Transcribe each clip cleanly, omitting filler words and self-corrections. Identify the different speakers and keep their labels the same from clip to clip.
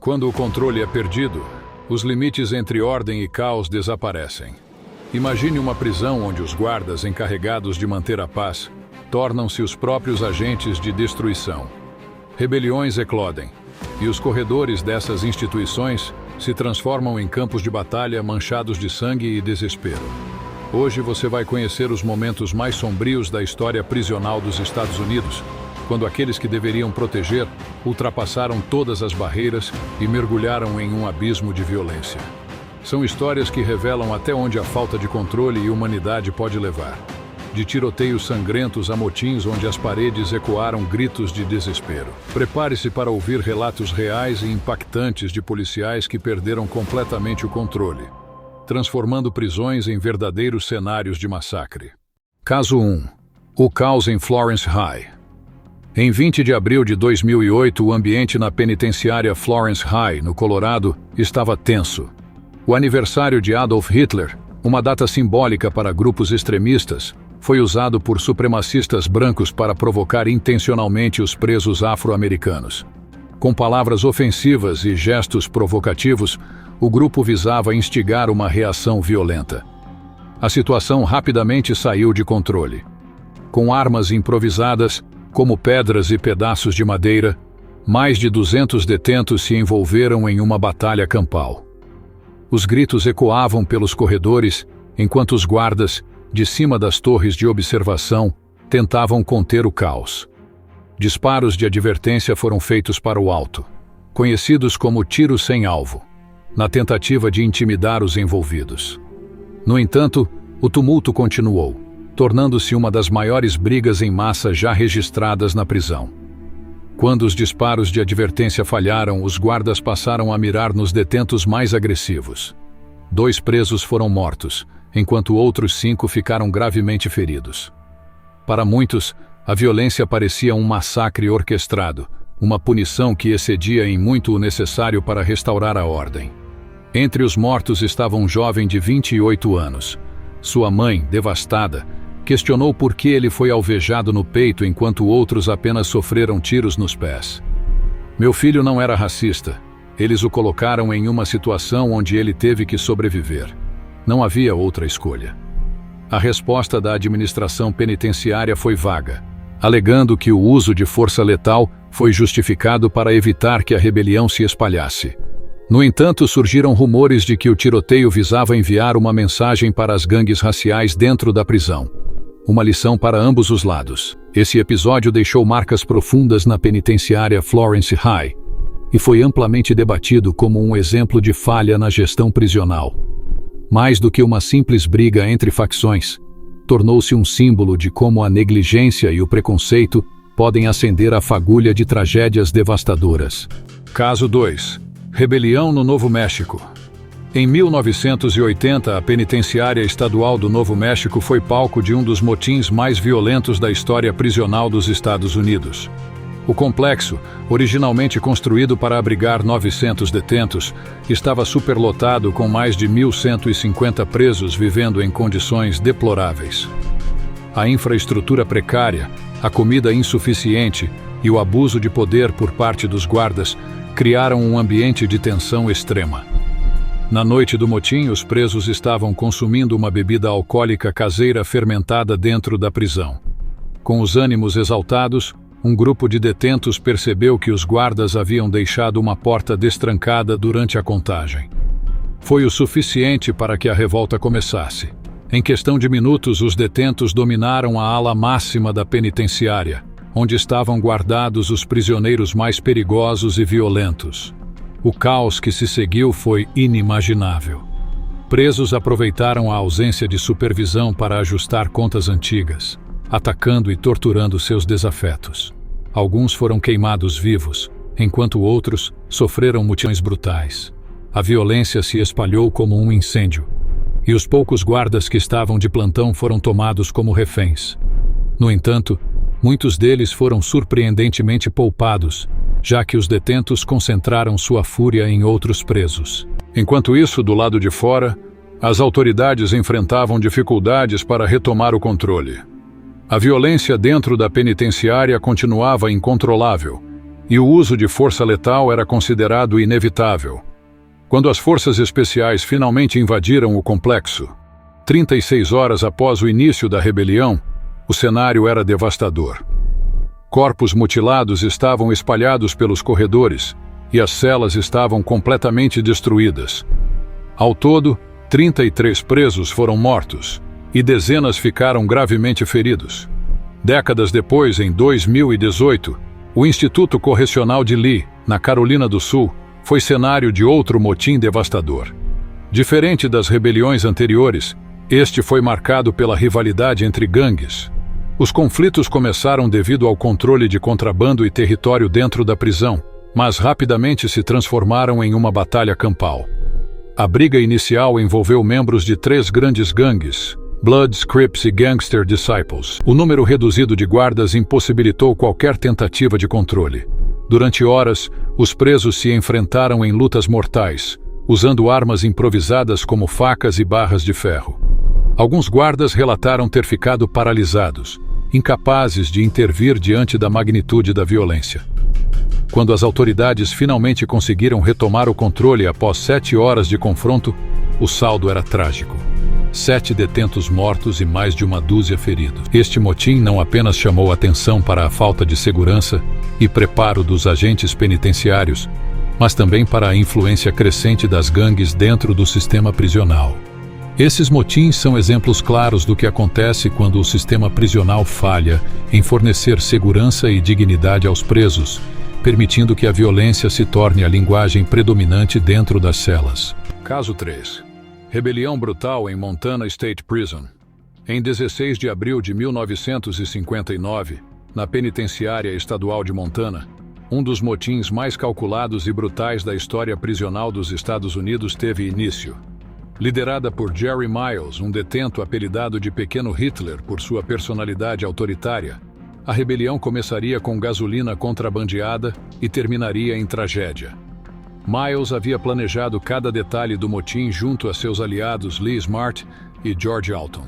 Speaker 1: Quando o controle é perdido, os limites entre ordem e caos desaparecem. Imagine uma prisão onde os guardas encarregados de manter a paz tornam-se os próprios agentes de destruição. Rebeliões eclodem, e os corredores dessas instituições se transformam em campos de batalha manchados de sangue e desespero. Hoje você vai conhecer os momentos mais sombrios da história prisional dos Estados Unidos, quando aqueles que deveriam proteger ultrapassaram todas as barreiras e mergulharam em um abismo de violência. São histórias que revelam até onde a falta de controle e humanidade pode levar. De tiroteios sangrentos a motins onde as paredes ecoaram gritos de desespero. Prepare-se para ouvir relatos reais e impactantes de policiais que perderam completamente o controle, transformando prisões em verdadeiros cenários de massacre. Caso 1. O caos em Florence High. Em 20 de abril de 2008, o ambiente na penitenciária Florence High, no Colorado, estava tenso. O aniversário de Adolf Hitler, uma data simbólica para grupos extremistas, foi usado por supremacistas brancos para provocar intencionalmente os presos afro-americanos. Com palavras ofensivas e gestos provocativos, o grupo visava instigar uma reação violenta. A situação rapidamente saiu de controle. Com armas improvisadas, como pedras e pedaços de madeira, mais de 200 detentos se envolveram em uma batalha campal. Os gritos ecoavam pelos corredores, enquanto os guardas, de cima das torres de observação, tentavam conter o caos. Disparos de advertência foram feitos para o alto, conhecidos como tiros sem alvo, na tentativa de intimidar os envolvidos. No entanto, o tumulto continuou, tornando-se uma das maiores brigas em massa já registradas na prisão. Quando os disparos de advertência falharam, os guardas passaram a mirar nos detentos mais agressivos. 2 presos foram mortos, enquanto outros 5 ficaram gravemente feridos. Para muitos, a violência parecia um massacre orquestrado, uma punição que excedia em muito o necessário para restaurar a ordem. Entre os mortos estava um jovem de 28 anos. Sua mãe, devastada, questionou por que ele foi alvejado no peito enquanto outros apenas sofreram tiros nos pés. Meu filho não era racista. Eles o colocaram em uma situação onde ele teve que sobreviver. Não havia outra escolha. A resposta da administração penitenciária foi vaga, alegando que o uso de força letal foi justificado para evitar que a rebelião se espalhasse. No entanto, surgiram rumores de que o tiroteio visava enviar uma mensagem para as gangues raciais dentro da prisão. Uma lição para ambos os lados. Esse episódio deixou marcas profundas na penitenciária Florence High e foi amplamente debatido como um exemplo de falha na gestão prisional. Mais do que uma simples briga entre facções, tornou-se um símbolo de como a negligência e o preconceito podem acender a fagulha de tragédias devastadoras. Caso 2. Rebelião no Novo México. Em 1980, a penitenciária estadual do Novo México foi palco de um dos motins mais violentos da história prisional dos Estados Unidos. O complexo, originalmente construído para abrigar 900 detentos, estava superlotado com mais de 1.150 presos vivendo em condições deploráveis. A infraestrutura precária, a comida insuficiente e o abuso de poder por parte dos guardas criaram um ambiente de tensão extrema. Na noite do motim, os presos estavam consumindo uma bebida alcoólica caseira fermentada dentro da prisão. Com os ânimos exaltados, um grupo de detentos percebeu que os guardas haviam deixado uma porta destrancada durante a contagem. Foi o suficiente para que a revolta começasse. Em questão de minutos, os detentos dominaram a ala máxima da penitenciária, onde estavam guardados os prisioneiros mais perigosos e violentos. O caos que se seguiu foi inimaginável. Presos aproveitaram a ausência de supervisão para ajustar contas antigas, atacando e torturando seus desafetos. Alguns foram queimados vivos, enquanto outros sofreram mutilões brutais. A violência se espalhou como um incêndio, e os poucos guardas que estavam de plantão foram tomados como reféns. No entanto, muitos deles foram surpreendentemente poupados, já que os detentos concentraram sua fúria em outros presos. Enquanto isso, do lado de fora, as autoridades enfrentavam dificuldades para retomar o controle. A violência dentro da penitenciária continuava incontrolável, e o uso de força letal era considerado inevitável. Quando as forças especiais finalmente invadiram o complexo, 36 horas após o início da rebelião, o cenário era devastador. Corpos mutilados estavam espalhados pelos corredores e as celas estavam completamente destruídas. Ao todo, 33 presos foram mortos e dezenas ficaram gravemente feridos. Décadas depois, em 2018, o Instituto Correcional de Lee, na Carolina do Sul, foi cenário de outro motim devastador. Diferente das rebeliões anteriores, este foi marcado pela rivalidade entre gangues. Os conflitos começaram devido ao controle de contrabando e território dentro da prisão, mas rapidamente se transformaram em uma batalha campal. A briga inicial envolveu membros de 3 grandes gangues, Bloods, Crips e Gangster Disciples. O número reduzido de guardas impossibilitou qualquer tentativa de controle. Durante horas, os presos se enfrentaram em lutas mortais, usando armas improvisadas como facas e barras de ferro. Alguns guardas relataram ter ficado paralisados, incapazes de intervir diante da magnitude da violência. Quando as autoridades finalmente conseguiram retomar o controle após 7 horas de confronto, o saldo era trágico. 7 detentos mortos e mais de uma dúzia feridos. Este motim não apenas chamou atenção para a falta de segurança e preparo dos agentes penitenciários, mas também para a influência crescente das gangues dentro do sistema prisional. Esses motins são exemplos claros do que acontece quando o sistema prisional falha em fornecer segurança e dignidade aos presos, permitindo que a violência se torne a linguagem predominante dentro das celas. Caso 3. Rebelião brutal em Montana State Prison. Em 16 de abril de 1959, na penitenciária estadual de Montana, um dos motins mais calculados e brutais da história prisional dos Estados Unidos teve início. Liderada por Jerry Miles, um detento apelidado de Pequeno Hitler por sua personalidade autoritária, a rebelião começaria com gasolina contrabandeada e terminaria em tragédia. Miles havia planejado cada detalhe do motim junto a seus aliados Lee Smart e George Alton.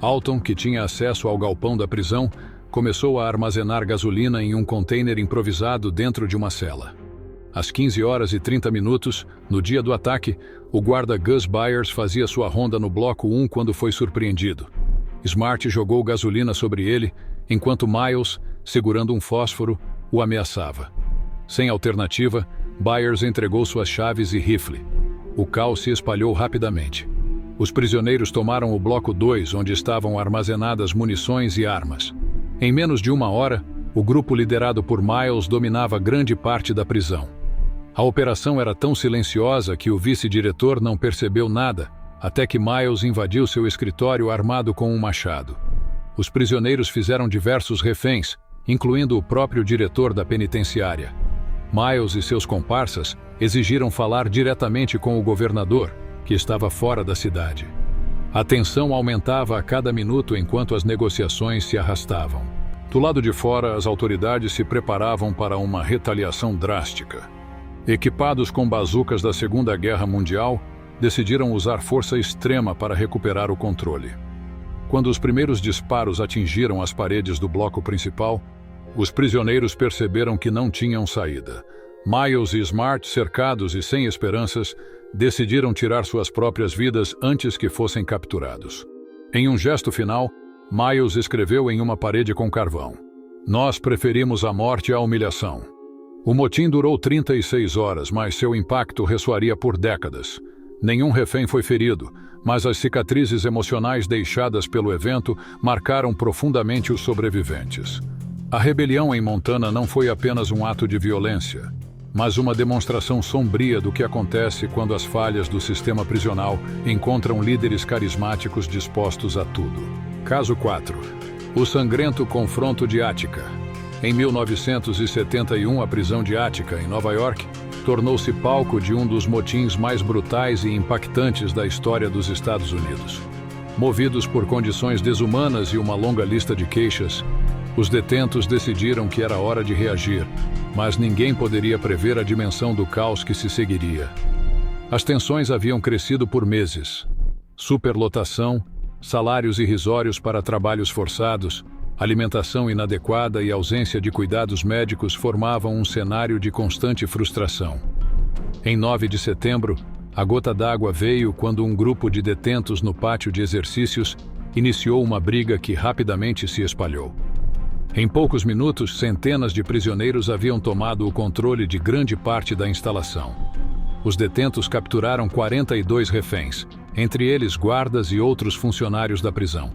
Speaker 1: Alton, que tinha acesso ao galpão da prisão, começou a armazenar gasolina em um container improvisado dentro de uma cela. Às 15 horas e 30 minutos, no dia do ataque, o guarda Gus Byers fazia sua ronda no bloco 1 quando foi surpreendido. Smart jogou gasolina sobre ele, enquanto Miles, segurando um fósforo, o ameaçava. Sem alternativa, Byers entregou suas chaves e rifle. O caos se espalhou rapidamente. Os prisioneiros tomaram o bloco 2, onde estavam armazenadas munições e armas. Em menos de uma hora, o grupo liderado por Miles dominava grande parte da prisão. A operação era tão silenciosa que o vice-diretor não percebeu nada, até que Miles invadiu seu escritório armado com um machado. Os prisioneiros fizeram diversos reféns, incluindo o próprio diretor da penitenciária. Miles e seus comparsas exigiram falar diretamente com o governador, que estava fora da cidade. A tensão aumentava a cada minuto enquanto as negociações se arrastavam. Do lado de fora, as autoridades se preparavam para uma retaliação drástica. Equipados com bazucas da Segunda Guerra Mundial, decidiram usar força extrema para recuperar o controle. Quando os primeiros disparos atingiram as paredes do bloco principal, os prisioneiros perceberam que não tinham saída. Miles e Smart, cercados e sem esperanças, decidiram tirar suas próprias vidas antes que fossem capturados. Em um gesto final, Miles escreveu em uma parede com carvão: "Nós preferimos a morte à humilhação." O motim durou 36 horas, mas seu impacto ressoaria por décadas. Nenhum refém foi ferido, mas as cicatrizes emocionais deixadas pelo evento marcaram profundamente os sobreviventes. A rebelião em Montana não foi apenas um ato de violência, mas uma demonstração sombria do que acontece quando as falhas do sistema prisional encontram líderes carismáticos dispostos a tudo. Caso 4. O sangrento confronto de Attica. Em 1971, a prisão de Attica, em Nova York, tornou-se palco de um dos motins mais brutais e impactantes da história dos Estados Unidos. Movidos por condições desumanas e uma longa lista de queixas, os detentos decidiram que era hora de reagir, mas ninguém poderia prever a dimensão do caos que se seguiria. As tensões haviam crescido por meses. Superlotação, salários irrisórios para trabalhos forçados, Alimentação inadequada e ausência de cuidados médicos formavam um cenário de constante frustração. Em 9 de setembro, a gota d'água veio quando um grupo de detentos no pátio de exercícios iniciou uma briga que rapidamente se espalhou. Em poucos minutos, centenas de prisioneiros haviam tomado o controle de grande parte da instalação. Os detentos capturaram 42 reféns, entre eles guardas e outros funcionários da prisão.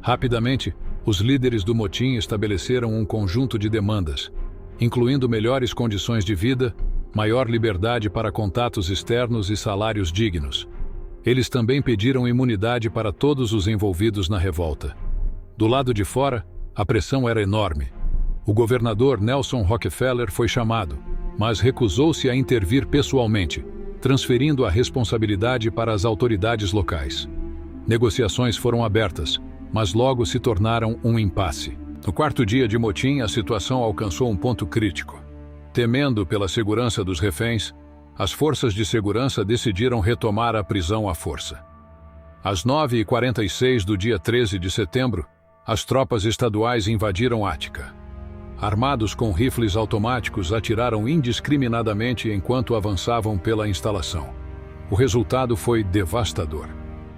Speaker 1: Rapidamente, os líderes do motim estabeleceram um conjunto de demandas, incluindo melhores condições de vida, maior liberdade para contatos externos e salários dignos. Eles também pediram imunidade para todos os envolvidos na revolta. Do lado de fora, a pressão era enorme. O governador Nelson Rockefeller foi chamado, mas recusou-se a intervir pessoalmente, transferindo a responsabilidade para as autoridades locais. Negociações foram abertas, mas logo se tornaram um impasse. No quarto dia de motim, a situação alcançou um ponto crítico. Temendo pela segurança dos reféns, as forças de segurança decidiram retomar a prisão à força. Às 9h46 do dia 13 de setembro, as tropas estaduais invadiram Ática. Armados com rifles automáticos, atiraram indiscriminadamente enquanto avançavam pela instalação. O resultado foi devastador.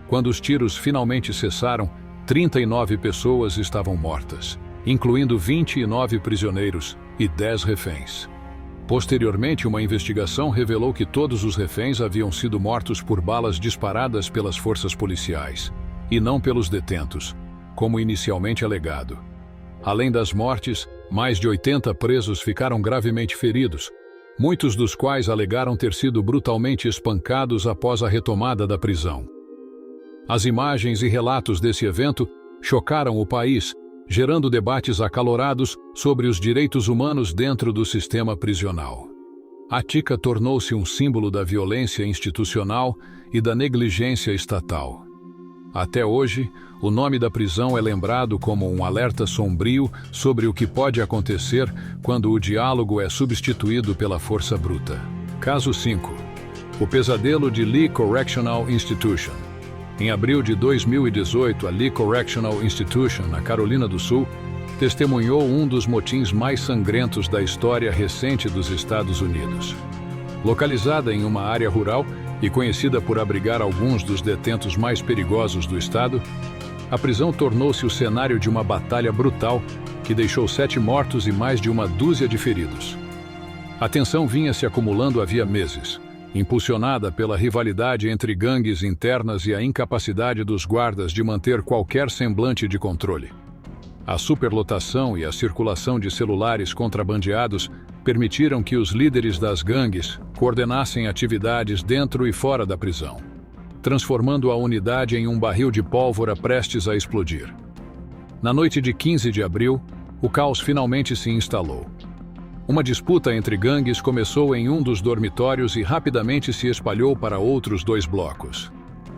Speaker 1: Quando os tiros finalmente cessaram, 39 pessoas estavam mortas, incluindo 29 prisioneiros e 10 reféns. Posteriormente, uma investigação revelou que todos os reféns haviam sido mortos por balas disparadas pelas forças policiais, e não pelos detentos, como inicialmente alegado. Além das mortes, mais de 80 presos ficaram gravemente feridos, muitos dos quais alegaram ter sido brutalmente espancados após a retomada da prisão. As imagens e relatos desse evento chocaram o país, gerando debates acalorados sobre os direitos humanos dentro do sistema prisional. Ática tornou-se um símbolo da violência institucional e da negligência estatal. Até hoje, o nome da prisão é lembrado como um alerta sombrio sobre o que pode acontecer quando o diálogo é substituído pela força bruta. Caso 5. O pesadelo de Lee Correctional Institution. Em abril de 2018, a Lee Correctional Institution, na Carolina do Sul, testemunhou um dos motins mais sangrentos da história recente dos Estados Unidos. Localizada em uma área rural e conhecida por abrigar alguns dos detentos mais perigosos do estado, a prisão tornou-se o cenário de uma batalha brutal que deixou 7 mortos e mais de uma dúzia de feridos. A tensão vinha se acumulando havia meses, impulsionada pela rivalidade entre gangues internas e a incapacidade dos guardas de manter qualquer semblante de controle. A superlotação e a circulação de celulares contrabandeados permitiram que os líderes das gangues coordenassem atividades dentro e fora da prisão, transformando a unidade em um barril de pólvora prestes a explodir. Na noite de 15 de abril, o caos finalmente se instalou. Uma disputa entre gangues começou em um dos dormitórios e rapidamente se espalhou para outros 2 blocos.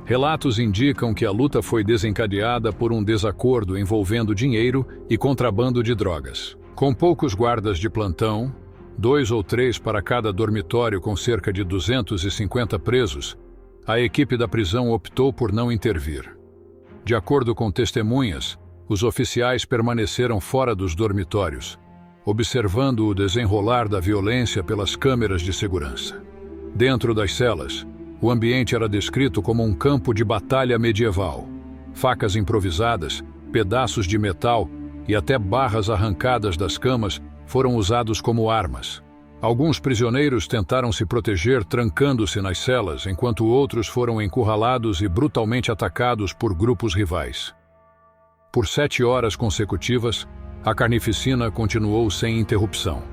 Speaker 1: Relatos indicam que a luta foi desencadeada por um desacordo envolvendo dinheiro e contrabando de drogas. Com poucos guardas de plantão, 2 ou 3 para cada dormitório com cerca de 250 presos, a equipe da prisão optou por não intervir. De acordo com testemunhas, os oficiais permaneceram fora dos dormitórios, observando o desenrolar da violência pelas câmeras de segurança. Dentro das celas, o ambiente era descrito como um campo de batalha medieval. Facas improvisadas, pedaços de metal e até barras arrancadas das camas foram usados como armas. Alguns prisioneiros tentaram se proteger trancando-se nas celas, enquanto outros foram encurralados e brutalmente atacados por grupos rivais. Por 7 horas consecutivas, a carnificina continuou sem interrupção.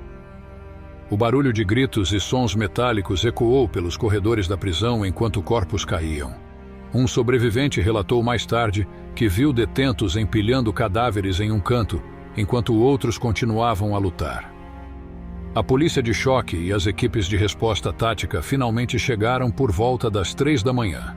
Speaker 1: O barulho de gritos e sons metálicos ecoou pelos corredores da prisão enquanto corpos caíam. Um sobrevivente relatou mais tarde que viu detentos empilhando cadáveres em um canto, enquanto outros continuavam a lutar. A polícia de choque e as equipes de resposta tática finalmente chegaram por volta das 3 da manhã.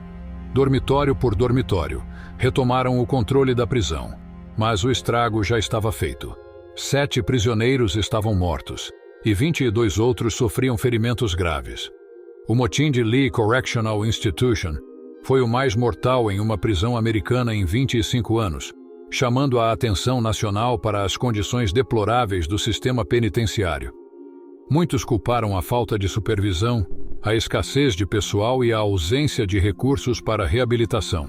Speaker 1: Dormitório por dormitório, retomaram o controle da prisão, mas o estrago já estava feito. 7 prisioneiros estavam mortos e 22 outros sofriam ferimentos graves. O motim de Lee Correctional Institution foi o mais mortal em uma prisão americana em 25 anos, chamando a atenção nacional para as condições deploráveis do sistema penitenciário. Muitos culparam a falta de supervisão, a escassez de pessoal e a ausência de recursos para reabilitação.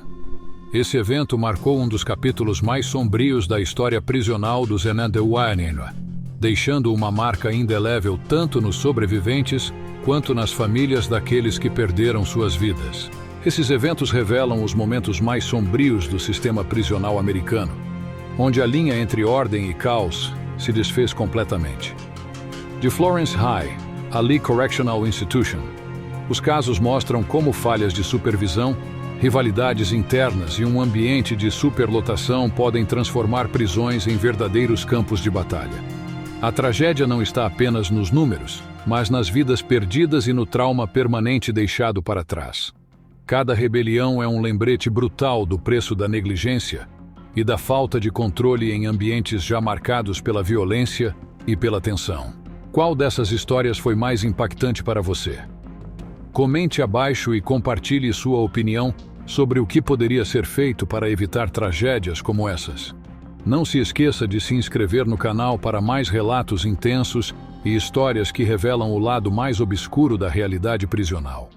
Speaker 1: Esse evento marcou um dos capítulos mais sombrios da história prisional do Zenendewainenwa, deixando uma marca indelével tanto nos sobreviventes quanto nas famílias daqueles que perderam suas vidas. Esses eventos revelam os momentos mais sombrios do sistema prisional americano, onde a linha entre ordem e caos se desfez completamente. De Florence High a Lee Correctional Institution, os casos mostram como falhas de supervisão, rivalidades internas e um ambiente de superlotação podem transformar prisões em verdadeiros campos de batalha. A tragédia não está apenas nos números, mas nas vidas perdidas e no trauma permanente deixado para trás. Cada rebelião é um lembrete brutal do preço da negligência e da falta de controle em ambientes já marcados pela violência e pela tensão. Qual dessas histórias foi mais impactante para você? Comente abaixo e compartilhe sua opinião sobre o que poderia ser feito para evitar tragédias como essas. Não se esqueça de se inscrever no canal para mais relatos intensos e histórias que revelam o lado mais obscuro da realidade prisional.